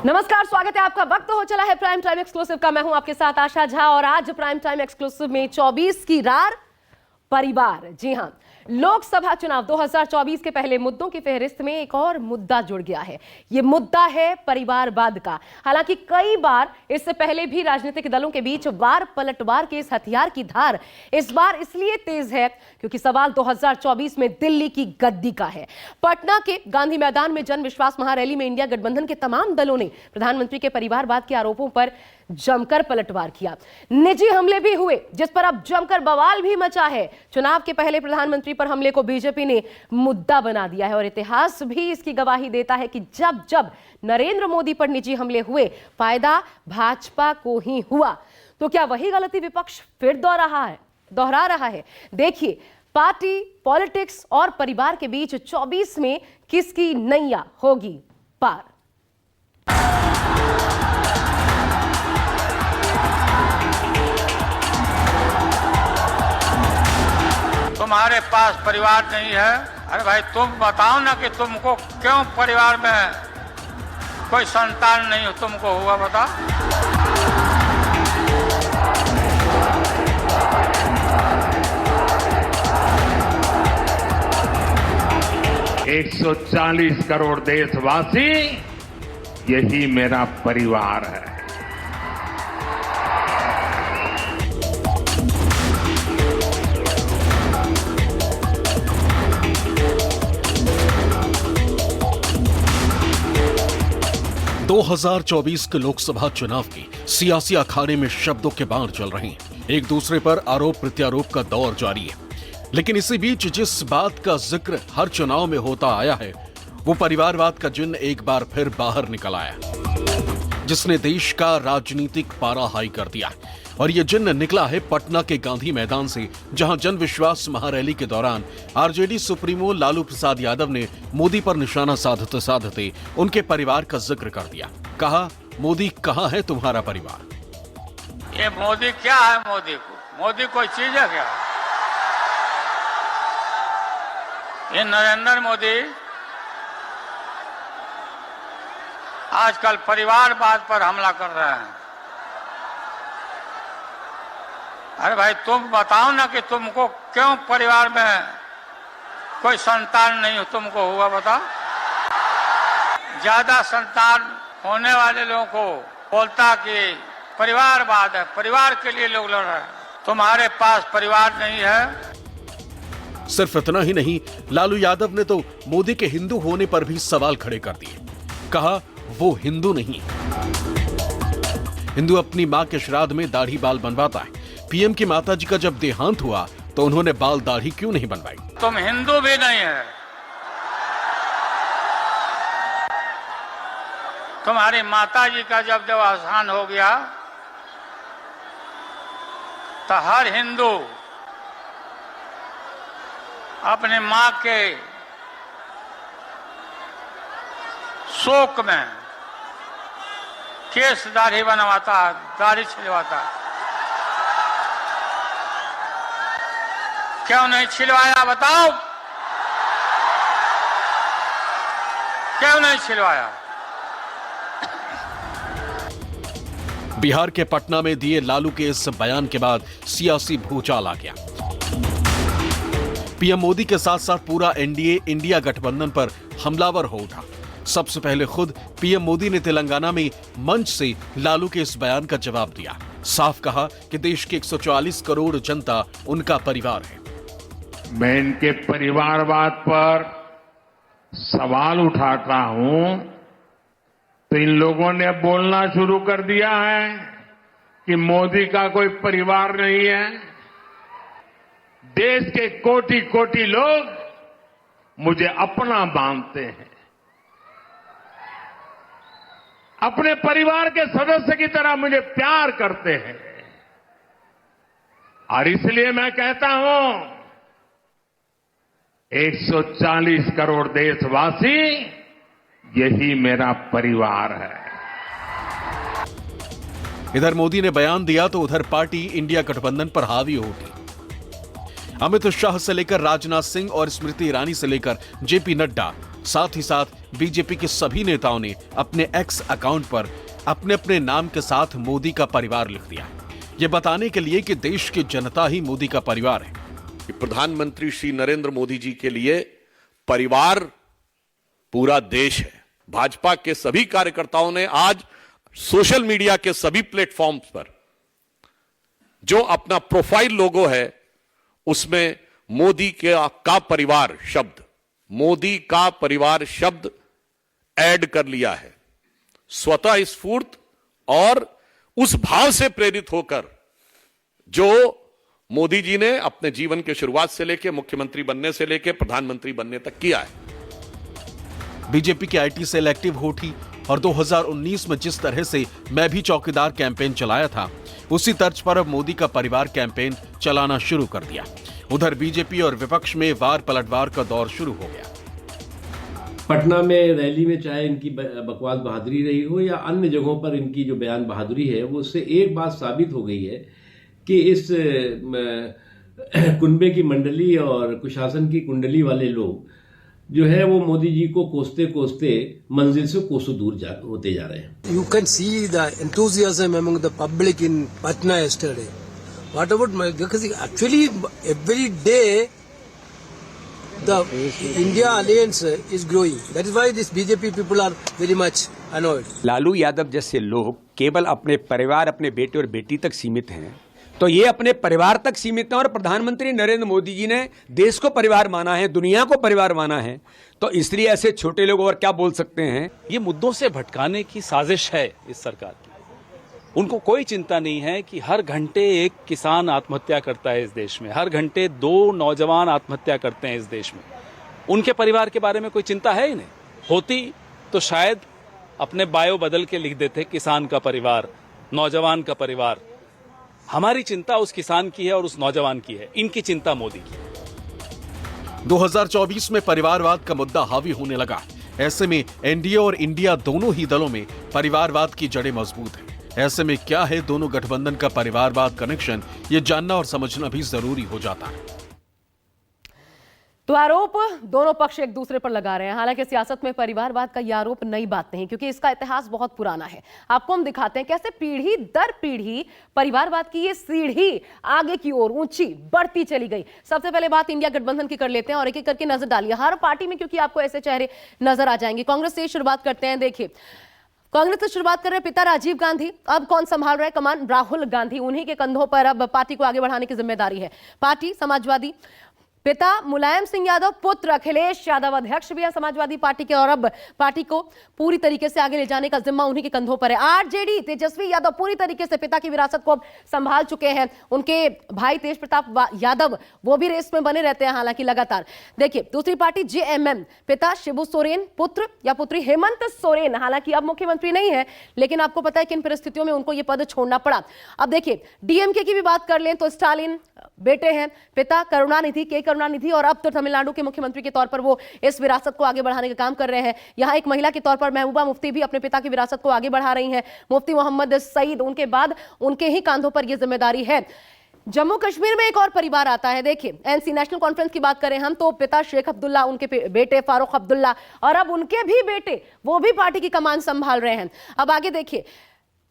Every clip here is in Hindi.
नमस्कार, स्वागत है आपका। वक्त हो चला है प्राइम टाइम एक्सक्लूसिव का। मैं हूं आपके साथ आशा झा और आज प्राइम टाइम एक्सक्लूसिव में 24 की रार परिवार। जी हां, लोकसभा चुनाव 2024 के पहले मुद्दों की फहरिस्त में एक और मुद्दा जुड़ गया है। यह मुद्दा है परिवारवाद का। हालांकि कई बार इससे पहले भी राजनीतिक दलों के बीच वार पलटवार के इस हथियार की धार इस बार इसलिए तेज है क्योंकि सवाल 2024 में दिल्ली की गद्दी का है। पटना के गांधी मैदान में जन विश्वास महारैली में इंडिया गठबंधन के तमाम दलों ने प्रधानमंत्री के परिवारवाद के आरोपों पर जमकर पलटवार किया। निजी हमले भी हुए जिस पर अब जमकर बवाल भी मचा है। चुनाव के पहले प्रधानमंत्री पर हमले को बीजेपी ने मुद्दा बना दिया है और इतिहास भी इसकी गवाही देता है कि जब जब नरेंद्र मोदी पर निजी हमले हुए, फायदा भाजपा को ही हुआ। तो क्या वही गलती विपक्ष फिर दोहरा रहा है? देखिए, पार्टी, पॉलिटिक्स और परिवार के बीच 24 में किसकी नैया होगी पार। तुम्हारे पास परिवार नहीं है। अरे भाई, तुम बताओ ना कि तुमको क्यों परिवार में कोई संतान नहीं तुमको हुआ, बता। एक 140 करोड़ देशवासी, यही मेरा परिवार है। दो 2024 के लोकसभा चुनाव की सियासी अखाड़े में शब्दों के बाण चल रहे हैं। एक दूसरे पर आरोप प्रत्यारोप का दौर जारी है। लेकिन इसी बीच जिस बात का जिक्र हर चुनाव में होता आया है, वो परिवारवाद का जिन्न एक बार फिर बाहर निकल आया, जिसने देश का राजनीतिक पारा हाई कर दिया। और ये जिन्न निकला है पटना के गांधी मैदान से, जहां जन विश्वास महारैली के दौरान आरजेडी सुप्रीमो लालू प्रसाद यादव ने मोदी पर निशाना साधते साधते उनके परिवार का जिक्र कर दिया। कहा, मोदी कहां है तुम्हारा परिवार? ये मोदी क्या है? मोदी कोई चीज है क्या? ये नरेंद्र मोदी आजकल परिवारवाद पर हमला कर रहे हैं। अरे भाई, तुम बताओ ना कि तुमको क्यों परिवार में कोई संतान नहीं तुमको हुआ, बता। ज्यादा संतान होने वाले लोगों को बोलता कि परिवारवाद है, परिवार के लिए लोग लड़ रहे हैं। तुम्हारे पास परिवार नहीं है। सिर्फ इतना ही नहीं, लालू यादव ने तो मोदी के हिंदू होने पर भी सवाल खड़े कर दिए। कहा, वो हिंदू नहीं। हिंदू अपनी मां के श्राद्ध में दाढ़ी बाल बनवाता है। पीएम की माताजी का जब देहांत हुआ तो उन्होंने बाल दाढ़ी क्यों नहीं बनवाई? तुम हिंदू भी नहीं है। तुम्हारी माताजी का जब देहांत हो गया तो हर हिंदू अपने मां के शोक में केस दाढ़ी बनवाता, दाढ़ी छिलवाता। क्यों नहीं छिलवाया, बताओ? क्यों नहीं छिलवाया? बिहार के पटना में दिए लालू के इस बयान के बाद सियासी भूचाल आ गया। पीएम मोदी के साथ साथ पूरा एनडीए इंडिया गठबंधन पर हमलावर हो उठा। सबसे पहले खुद पीएम मोदी ने तेलंगाना में मंच से लालू के इस बयान का जवाब दिया। साफ कहा कि देश की 140 करोड़ जनता उनका परिवार है। मैं इनके परिवारवाद पर सवाल उठाता हूं तो इन लोगों ने बोलना शुरू कर दिया है कि मोदी का कोई परिवार नहीं है। देश के कोटि कोटि लोग मुझे अपना मानते हैं, अपने परिवार के सदस्य की तरह मुझे प्यार करते हैं। और इसलिए मैं कहता हूं, 140 करोड़ देशवासी, यही मेरा परिवार है। इधर मोदी ने बयान दिया तो उधर पार्टी इंडिया गठबंधन पर हावी हो उठी। अमित शाह से लेकर राजनाथ सिंह और स्मृति ईरानी से लेकर जेपी नड्डा, साथ ही साथ बीजेपी के सभी नेताओं ने अपने एक्स अकाउंट पर अपने अपने नाम के साथ मोदी का परिवार लिख दिया, ये बताने के लिए कि देश की जनता ही मोदी का परिवार है। प्रधानमंत्री श्री नरेंद्र मोदी जी के लिए परिवार पूरा देश है। भाजपा के सभी कार्यकर्ताओं ने आज सोशल मीडिया के सभी प्लेटफॉर्म्स पर जो अपना प्रोफाइल लोगो है उसमें मोदी का परिवार शब्द, मोदी का परिवार शब्द ऐड कर लिया है। स्वतः स्फूर्त और उस भाव से प्रेरित होकर जो मोदी जी ने अपने जीवन के शुरुआत से लेकर मुख्यमंत्री बनने से लेकर प्रधानमंत्री बनने तक किया है। बीजेपी की आईटी सेल एक्टिव हो थी और 2019 में जिस तरह से मैं भी चौकीदार कैंपेन चलाया था, उसी तर्ज पर अब मोदी का परिवार कैंपेन चलाना शुरू कर दिया। उधर बीजेपी और विपक्ष में वार पलटवार का दौर शुरू हो गया। पटना में रैली में चाहे इनकी बकवास बहादुरी रही हो या अन्य जगहों पर इनकी जो बयान बहादुरी है, वो उससे एक बात साबित हो गई है कि इस कुनबे की मंडली और कुशासन की कुंडली वाले लोग जो है वो मोदी जी को कोसते कोसते मंजिल से कोसों दूर होते जा रहे हैं। You can see the enthusiasm among the public in Patna yesterday. What about because actually every day the India alliance is growing. That is why this BJP people are very much annoyed. Lalu Yadav जैसे लोग केवल अपने परिवार, अपने बेटे और बेटी तक सीमित हैं, तो ये अपने परिवार तक सीमित हैं और प्रधानमंत्री नरेंद्र मोदी जी ने देश को परिवार माना है, दुनिया को परिवार माना है, तो इसलिए ऐसे छोटे लोग और क्या बोल सकते हैं। ये मुद्दों से भटकाने की साजिश है इस सरकार की। उनको कोई चिंता नहीं है कि हर घंटे एक किसान आत्महत्या करता है इस देश में, हर घंटे 2 नौजवान आत्महत्या करते हैं इस देश में। उनके परिवार के बारे में कोई चिंता है ही नहीं। होती तो शायद अपने बायो बदल के लिख देते किसान का परिवार, नौजवान का परिवार। हमारी चिंता उस किसान की है और उस नौजवान की है, इनकी चिंता मोदी की है। 2024 में परिवारवाद का मुद्दा हावी होने लगा। ऐसे में एनडीए और इंडिया दोनों ही दलों में परिवारवाद की जड़ें मजबूत हैं। ऐसे में क्या है दोनों गठबंधन का परिवारवाद कनेक्शन, ये जानना और समझना भी जरूरी हो जाता है। तो आरोप दोनों पक्ष एक दूसरे पर लगा रहे हैं। हालांकि सियासत में परिवारवाद का यह आरोप नई बात नहीं, क्योंकि इसका इतिहास बहुत पुराना है। आपको हम दिखाते हैं कैसे पीढ़ी दर पीढ़ी परिवारवाद की ये सीढ़ी आगे की ओर ऊंची बढ़ती चली गई। सबसे पहले बात इंडिया गठबंधन की कर लेते हैं और एक एक करके नजर डालिए हर पार्टी में, क्योंकि आपको ऐसे चेहरे नजर आ जाएंगे। कांग्रेस से शुरुआत करते हैं। देखिए, कांग्रेस से शुरुआत कर रहे पिता राजीव गांधी, अब कौन संभाल रहा है कमान? राहुल गांधी। उन्हीं के कंधों पर अब पार्टी को आगे बढ़ाने की जिम्मेदारी है। पार्टी समाजवादी, पिता मुलायम सिंह यादव, पुत्र अखिलेश यादव अध्यक्ष भी है समाजवादी पार्टी के, और अब पार्टी को पूरी तरीके से आगे ले जाने का जिम्मा उन्हीं के कंधों पर है। आरजेडी तेजस्वी यादव पूरी तरीके से पिता की विरासत को अब संभाल चुके हैं। उनके भाई तेज प्रताप यादव वो भी रेस में बने रहते हैं हालांकि लगातार। देखिए, दूसरी पार्टी जेएमएम, पिता शिबू सोरेन, पुत्र या पुत्री हेमंत सोरेन, हालांकि अब मुख्यमंत्री नहीं है, लेकिन आपको पता है किन परिस्थितियों में उनको यह पद छोड़ना पड़ा। अब देखिए, डीएमके की भी बात कर लें तो स्टालिन बेटे हैं, पिता करुणानिधि के करुणानिधि, और अब तो तमिलनाडु के मुख्यमंत्री के तौर पर वो इस विरासत को आगे बढ़ाने का काम कर रहे हैं। यहां एक महिला के तौर पर महबूबा मुफ्ती भी अपने पिता की विरासत को आगे बढ़ा रही हैं। मुफ्ती मोहम्मद सईद, उनके बाद उनके ही कंधों पर यह जिम्मेदारी है। जम्मू कश्मीर में एक और परिवार आता है। देखिए, एनसी नेशनल कॉन्फ्रेंस की बात करें हम तो पिता शेख अब्दुल्ला, उनके बेटे फारूक अब्दुल्ला, और अब उनके भी बेटे वो भी पार्टी की कमान संभाल रहे हैं। अब आगे देखिए,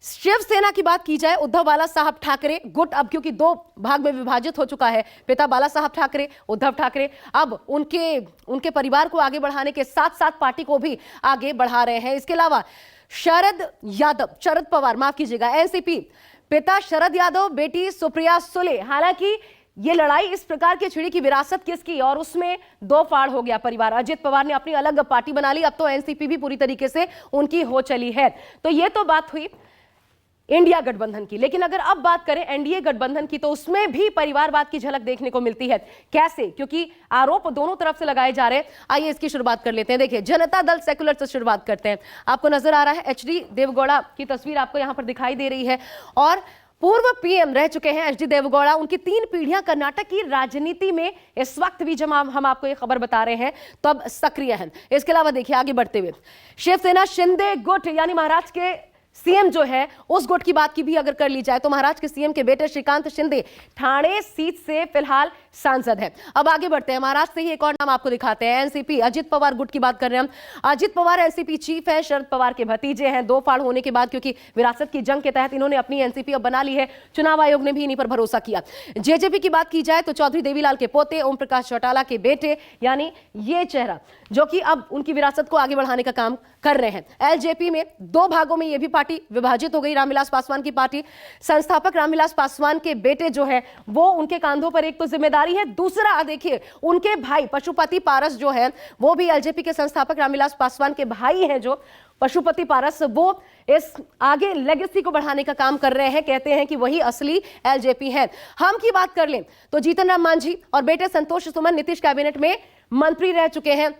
शिवसेना की बात की जाए, उद्धव बाला साहब ठाकरे गुट अब क्योंकि 2 भाग में विभाजित हो चुका है, पिता बाला साहब ठाकरे, उद्धव ठाकरे, अब उनके परिवार को आगे बढ़ाने के साथ साथ पार्टी को भी आगे बढ़ा रहे हैं। इसके अलावा शरद पवार, माफ कीजिएगा, एनसीपी, पिता शरद यादव, बेटी सुप्रिया सुले। हालांकि ये लड़ाई इस प्रकार की छिड़ी की विरासत किसकी, और उसमें 2 फाड़ हो गया परिवार। अजित पवार ने अपनी अलग पार्टी बना ली, अब तो एनसीपी भी पूरी तरीके से उनकी हो चली है। तो ये तो बात हुई इंडिया गठबंधन की, लेकिन अगर अब बात करें एनडीए गठबंधन की तो उसमें भी परिवारवाद की झलक देखने को मिलती है। कैसे? क्योंकि आरोप दोनों तरफ से लगाए जा रहे हैं। आइए इसकी शुरुआत कर लेते हैं। देखिए, जनता दल सेकुलर से शुरुआत करते हैं। आपको नजर आ रहा है एचडी देवगौड़ा की तस्वीर आपको यहां पर दिखाई दे रही है, और पूर्व पीएम रह चुके हैं एचडी देवगौड़ा। उनकी 3 पीढ़ियां कर्नाटक की राजनीति में इस वक्त भी, जब हम आपको ये खबर बता रहे हैं, तो अब सक्रिय हैं। इसके अलावा देखिए, आगे बढ़ते हुए शिवसेना शिंदे गुट, यानी महाराष्ट्र के सीएम जो है उस गुट की बात की भी अगर कर ली जाए तो महाराष्ट्र के सीएम के बेटे श्रीकांत शिंदे ठाणे सीट से फिलहाल सांसद हैं। अब आगे बढ़ते हैं, महाराष्ट्र से ही एक और नाम आपको दिखाते हैं। एनसीपी अजित पवार गुट की बात कर रहे हैं हम। अजित पवार एनसीपी चीफ है, शरद पवार के भतीजे हैं। दो फाड़ होने के बाद क्योंकि विरासत की जंग के तहत इन्होंने अपनी एनसीपी अब बना ली है, चुनाव आयोग ने भी इन्हीं पर भरोसा किया। जेजेपी की बात की जाए तो चौधरी देवीलाल के पोते ओम प्रकाश चौटाला के बेटे, यानी ये चेहरा जो कि अब उनकी विरासत को आगे बढ़ाने का काम कर रहे हैं। एलजेपी में दो भागों में यह भी पार्टी विभाजित हो गई। रामविलास पासवान की पार्टी, संस्थापक रामविलास पासवान के बेटे जो है वो उनके कांधों पर एक तो जिम्मेदारी है, दूसरा देखिए उनके भाई पशुपति पारस जो है वो भी एलजेपी के संस्थापक रामविलास पासवान के भाई हैं। जो पशुपति पारस वो इस आगे लेगेसी को बढ़ाने का काम कर रहे हैं, कहते हैं कि वही असली एलजेपी है। हम की बात कर लें तो जीतन राम मांझी और बेटे संतोष सुमन नीतीश कैबिनेट में मंत्री रह चुके हैं,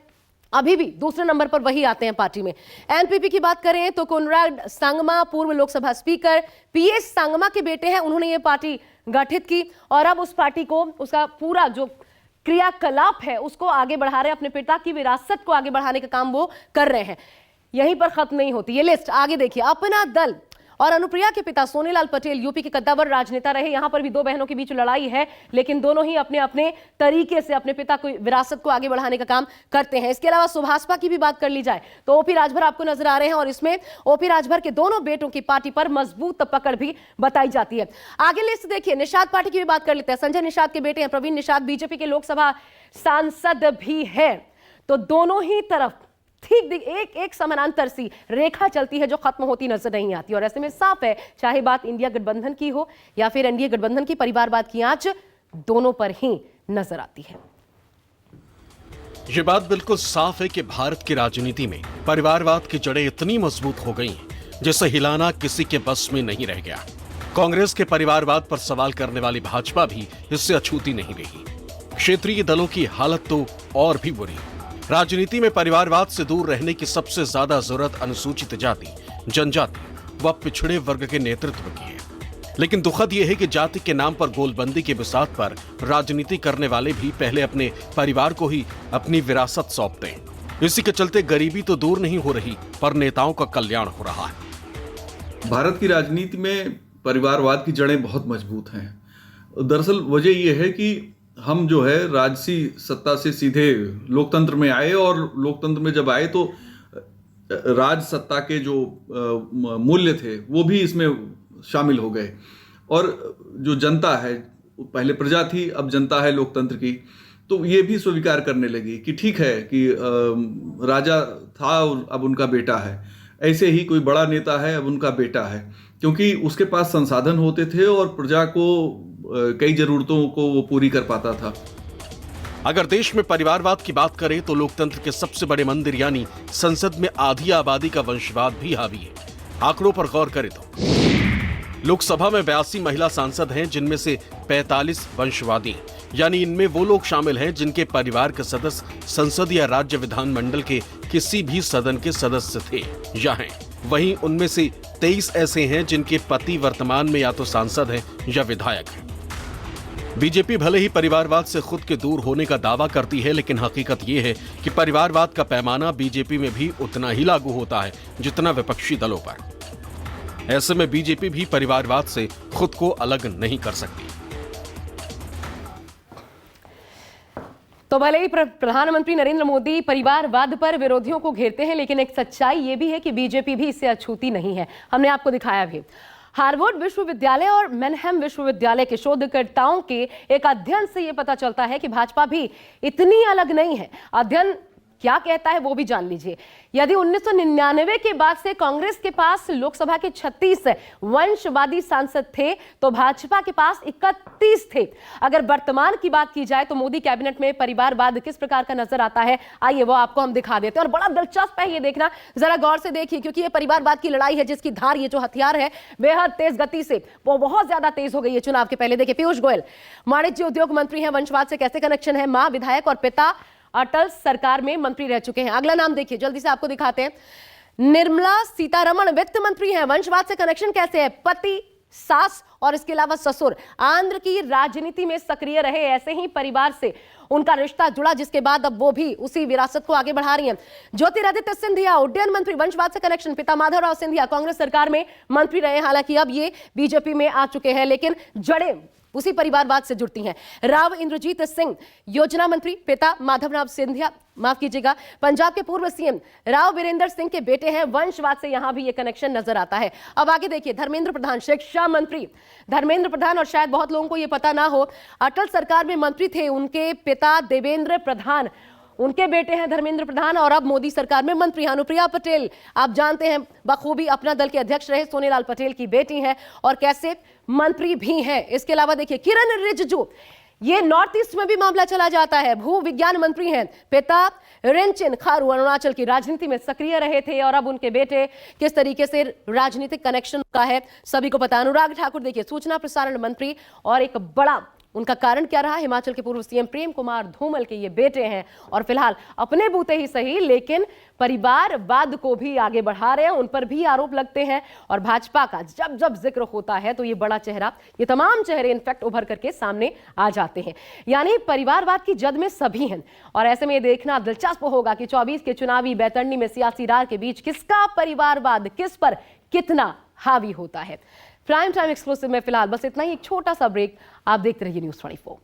अभी भी दूसरे नंबर पर वही आते हैं पार्टी में। एनपीपी की बात करें तो कोनराड सांगमा पूर्व लोकसभा स्पीकर पीएस सांगमा के बेटे हैं, उन्होंने ये पार्टी गठित की और अब उस पार्टी को उसका पूरा जो क्रियाकलाप है उसको आगे बढ़ा रहे हैं, अपने पिता की विरासत को आगे बढ़ाने का काम वो कर रहे हैं। यहीं पर खत्म नहीं होती ये लिस्ट, आगे देखिए। अपना दल और अनुप्रिया के पिता सोनेलाल पटेल यूपी के कद्दावर राजनेता रहे। यहां पर भी दो बहनों के बीच लड़ाई है, लेकिन दोनों ही अपने अपने तरीके से अपने पिता की विरासत को आगे बढ़ाने का काम करते हैं। इसके अलावा सुभाषपा की भी बात कर ली जाए तो ओपी राजभर आपको नजर आ रहे हैं और इसमें ओपी राजभर के दोनों बेटों की पार्टी पर मजबूत पकड़ भी बताई जाती है। आगे लिस्ट देखिए, निषाद पार्टी की भी बात कर लेते हैं। संजय निषाद के बेटे हैं प्रवीण निषाद, बीजेपी के लोकसभा सांसद भी है। तो दोनों ही तरफ ठीक एक समानांतर सी रेखा चलती है जो खत्म होती नजर नहीं आती। और ऐसे में साफ है, चाहे बात इंडिया गठबंधन की हो या फिर एनडीए गठबंधन की, परिवारवाद की आंच दोनों पर ही नजर आती है। ये बात बिल्कुल साफ है कि भारत की राजनीति में परिवारवाद की जड़ें इतनी मजबूत हो गई हैं जिसे हिलाना किसी के बस में नहीं रह गया। कांग्रेस के परिवारवाद पर सवाल करने वाली भाजपा भी इससे अछूती नहीं रही। क्षेत्रीय दलों की हालत तो और भी बुरी। राजनीति में परिवारवाद से दूर रहने की सबसे ज्यादा जरूरत अनुसूचित जाति, जनजाति व पिछड़े वर्ग के नेतृत्व की है। लेकिन दुखद यह है कि जाति के नाम पर गोलबंदी के बिसात पर राजनीति करने वाले भी पहले अपने परिवार को ही अपनी विरासत सौंपते हैं। इसी के चलते गरीबी तो दूर नहीं हो रही, पर नेताओं का कल्याण हो रहा है। भारत की राजनीति में परिवारवाद की जड़ें बहुत मजबूत हैं। दरअसल वजह यह है कि हम जो है राजसी सत्ता से सीधे लोकतंत्र में आए और लोकतंत्र में जब आए तो राज सत्ता के जो मूल्य थे वो भी इसमें शामिल हो गए। और जो जनता है, पहले प्रजा थी अब जनता है लोकतंत्र की, तो ये भी स्वीकार करने लगी कि ठीक है कि राजा था और अब उनका बेटा है, ऐसे ही कोई बड़ा नेता है अब उनका बेटा है, क्योंकि उसके पास संसाधन होते थे और प्रजा को कई जरूरतों को वो पूरी कर पाता था। अगर देश में परिवारवाद की बात करें तो लोकतंत्र के सबसे बड़े मंदिर यानी संसद में आधी आबादी का वंशवाद भी हावी है। आंकड़ों पर गौर करें तो लोकसभा में 82 महिला सांसद हैं, जिनमें से 45 वंशवादी, यानी इनमें वो लोग शामिल हैं जिनके परिवार के सदस्य संसद या राज्य विधानमंडल के किसी भी सदन के सदस्य थे या हैं। वहीं उनमें से 23 ऐसे हैं जिनके पति वर्तमान में या तो सांसद हैं या विधायक हैं। बीजेपी भले ही परिवारवाद से खुद के दूर होने का दावा करती है, लेकिन हकीकत यह है कि परिवारवाद का पैमाना बीजेपी में भी उतना ही लागू होता है जितना विपक्षी दलों पर। ऐसे में बीजेपी भी परिवारवाद से खुद को अलग नहीं कर सकती। तो भले ही प्रधानमंत्री नरेंद्र मोदी परिवारवाद पर विरोधियों को घेरते हैं, लेकिन एक सच्चाई यह भी है कि बीजेपी भी इससे अछूती नहीं है। हमने आपको दिखाया भी। हार्वर्ड विश्वविद्यालय और मैनहेम विश्वविद्यालय के शोधकर्ताओं के एक अध्ययन से यह पता चलता है कि भाजपा भी इतनी अलग नहीं है। अध्ययन क्या कहता है वो भी जान लीजिए। यदि 1999 के बाद से कांग्रेस के पास लोकसभा के 36 वंशवादी सांसद थे तो भाजपा के पास 31 थे। अगर वर्तमान की बात की जाए तो मोदी कैबिनेट में परिवारवाद किस प्रकार का नजर आता है, आइए वो आपको हम दिखा देते हैं। और बड़ा दिलचस्प है ये देखना, जरा गौर से देखिए, क्योंकि ये परिवारवाद की लड़ाई है जिसकी धार, ये जो हथियार है बेहद तेज गति से, वो बहुत ज्यादा तेज हो गई है चुनाव के पहले। देखिए, पीयूष गोयल वाणिज्य उद्योग मंत्री हैं, वंशवाद से कैसे कनेक्शन है, मां विधायक और पिता अटल सरकार में मंत्री रह चुके हैं। अगला नाम देखिए, जल्दी से आपको दिखाते हैं। निर्मला सीतारमण वित्त मंत्री हैं, वंशवाद से कनेक्शन कैसे है, पति सास और इसके अलावा ससुर आंध्र की राजनीति में सक्रिय रहे। ऐसे ही परिवार से उनका रिश्ता जुड़ा, जिसके बाद अब वो भी उसी विरासत को आगे बढ़ा रही हैं। ज्योतिरादित्य सिंधिया उड्डयन मंत्री, वंशवाद से कनेक्शन। पिता माधवराव सिंधिया कांग्रेस सरकार में मंत्री रहे, हालांकि अब ये बीजेपी में आ चुके हैं, लेकिन जड़ें उसी परिवारवाद से जुड़ती हैं। राव इंद्रजीत सिंह योजना मंत्री, पिता माधवराव सिंधिया, माफ कीजिएगा, पंजाब के पूर्व सीएम राव बीरेंद्र सिंह के बेटे हैं। वंशवाद से यहां भी ये कनेक्शन नजर आता है। अब आगे देखिए, धर्मेंद्र प्रधान शिक्षा मंत्री। धर्मेंद्र प्रधान, और शायद बहुत लोगों को ये पता ना हो, अटल सरकार में मंत्री थे। उनके पिता देवेंद्र प्रधान, उनके बेटे हैं धर्मेंद्र प्रधान, और अब मोदी सरकार में मंत्री। अनुप्रिया पटेल आप जानते हैं बखूबी अपना दल के अध्यक्ष रहे, सोनेलाल पटेल की बेटी हैं और कैसे मंत्री भी हैं। इसके अलावा देखिए किरण रिजिजू, ये नॉर्थ ईस्ट में भी मामला चला जाता है, भू विज्ञान मंत्री हैं। पिता रिंचिन खारू अरुणाचल की राजनीति में सक्रिय रहे थे और अब उनके बेटे किस तरीके से राजनीतिक कनेक्शन का है सभी को पता। अनुराग ठाकुर देखिए सूचना प्रसारण मंत्री, और एक बड़ा उनका कारण क्या रहा, हिमाचल के पूर्व सीएम प्रेम कुमार धूमल के ये बेटे हैं और फिलहाल अपने बूते ही सही लेकिन परिवारवाद को भी आगे बढ़ा रहे हैं, उन पर भी आरोप लगते हैं। और भाजपा का जब जब जिक्र होता है तो ये बड़ा चेहरा, ये तमाम चेहरे इनफैक्ट उभर करके सामने आ जाते हैं। यानी परिवारवाद की जद में सभी हैं और ऐसे में ये देखना दिलचस्प होगा कि 24 के चुनावी बैतरणी में सियासी रार के बीच किसका परिवारवाद किस पर कितना हावी होता है। प्राइम टाइम एक्सक्लूसिव में फिलहाल बस इतना ही, एक छोटा सा ब्रेक। आप देखते रहिए न्यूज़ 24।